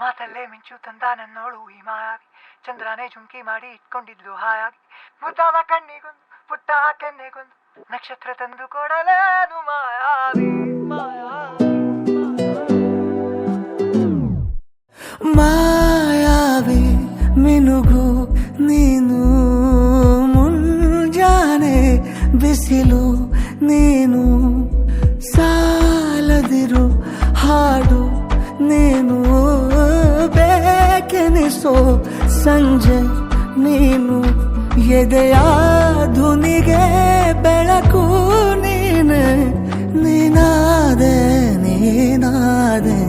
ಮಾತಲ್ಲೇ ಮಿಂಚು ತಂದ ನನ್ನೋಳು ಈ ಮಾಯಾವಿ, ಚಂದ್ರನೇ ಜುಂಕಿ ಮಾಡಿ ಇಟ್ಕೊಂಡಿದ್ಲು ಹಾಯಾಗಿ, ಮುದ್ದಾದ ಕಣ್ಣಿಗೊಂದು ಪುಟ್ಟ ಕೆನ್ನೆಗೊಂದು ನಕ್ಷತ್ರ ತಂದು ಕೊಡಲೇನು ಮಾಯಾವಿ ಮಾಯಾವಿ ಮಿನುಗು ನೀನು, ಮುಂಜಾನೆ ಬಿಸಿಲು ನೀನು, ಸಾಲದಿರು ಹಾಡು ನೀನು, ಬೇಕೆನಿಸೋ ಸಂಜೆ ನೀನು, ಎದೆಯ ಧುನಿಗೆ ಬೆಳಕು ನೀನೆ, ನೀನಾದೆ ನೀನಾದೆ.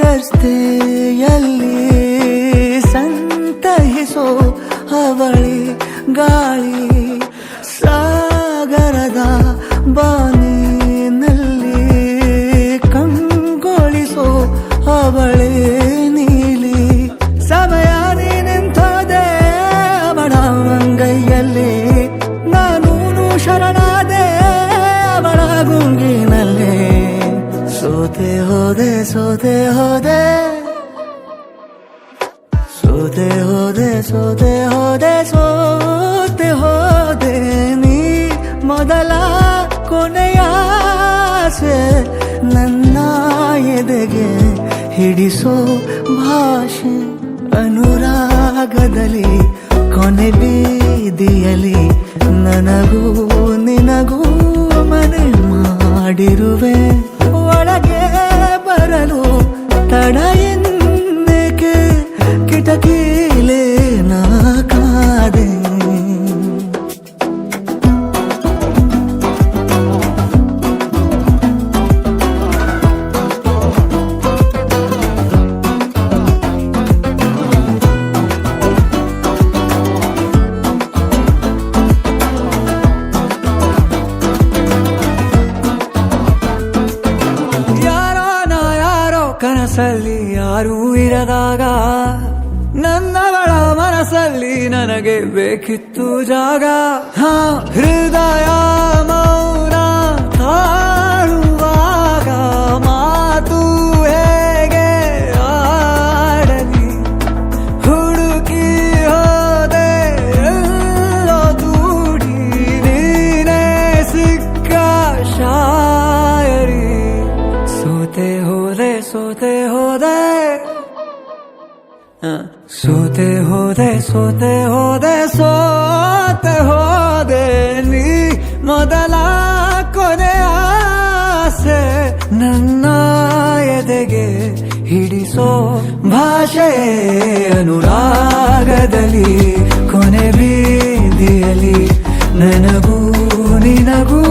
ರಸ್ತೆಯಲ್ಲಿ ಸಂತಹಿಸೋ ಅವಳಿ ಗಾಳಿ, ಸಾಗರದ ಬಾನಿನಲ್ಲಿ ಕಂಗೊಳಿಸೋ ಅವಳಿ ನೀಲಿ, ಸಮಯ ನಿಂತೋದೆ ಅವಳ ಅಂಗೈಯಲ್ಲಿ, ನಾನು ಶರಣಾದೆ ಅವಳ ಗುಂಗಿನಲ್ಲಿ, ಸೋತೆ ಹೋದೆ ಸೋತೆ ಹೋದೆ ಸೋತೆ ಹೋದೆ ಸೋತೆ ಹೋದೆ ಸೋತೆ ಹೋದೆ, ನೀ ಮೊದಲ ಕೊನೆಯಾಸೆ ನನ್ನ ಎದೆಗೆ ಹಿಡಿಸೋ ಭಾಷೆ, ಅನುರಾಗದಲ್ಲಿ ಕೊನೆ ಬೀದಿಯಲ್ಲಿ ನನಗೂ ನಿನಗೂ ಮನೆ ಮಾಡಿರುವೆ, ಒಳಗೆ ಬರಲು ತಡ ಎನ್ನೇಕೆ ಕಿಟಕಿಲೇ ನಾ ಕಾದೆ. ಕನಸಲ್ಲಿ ಯಾರೂ ಇರದಾಗ ನನ್ನವಳ ಮನಸ್ಸಲ್ಲಿ ನನಗೆ ಬೇಕಿತ್ತು ಜಾಗ, ಹೃದಯ ಮೌನ ತಾಳುವಾಗ ಮಾತು ಹೇಗೆ ಆಡಲಿ, ಹುಡುಕಿ ಹೋದೆ ಎಲ್ಲೋ ದೂಡಿ ನೀನೇ ಸಿಕ್ಕ ಶಾಯರಿ, ಸೋತೆ ಹೋದೆ ಸೋತೆ ಹೋದೆ ಸೋತೆ ಹೋದೆ ಸೋತೆ ಹೋದೆ ಸೋತೆ ಹೋದೆ, ನೀ ಮೊದಲ ಕೊನೆ ಆಸೆ ನನ್ನ ಎದೆಗೆ ಹಿಡಿಸೋ ಭಾಷೆ, ಅನುರಾಗದಲ್ಲಿ ಕೊನೆ ಬೀದಿಯಲ್ಲಿ ನನಗೂ ನಿನಗೂ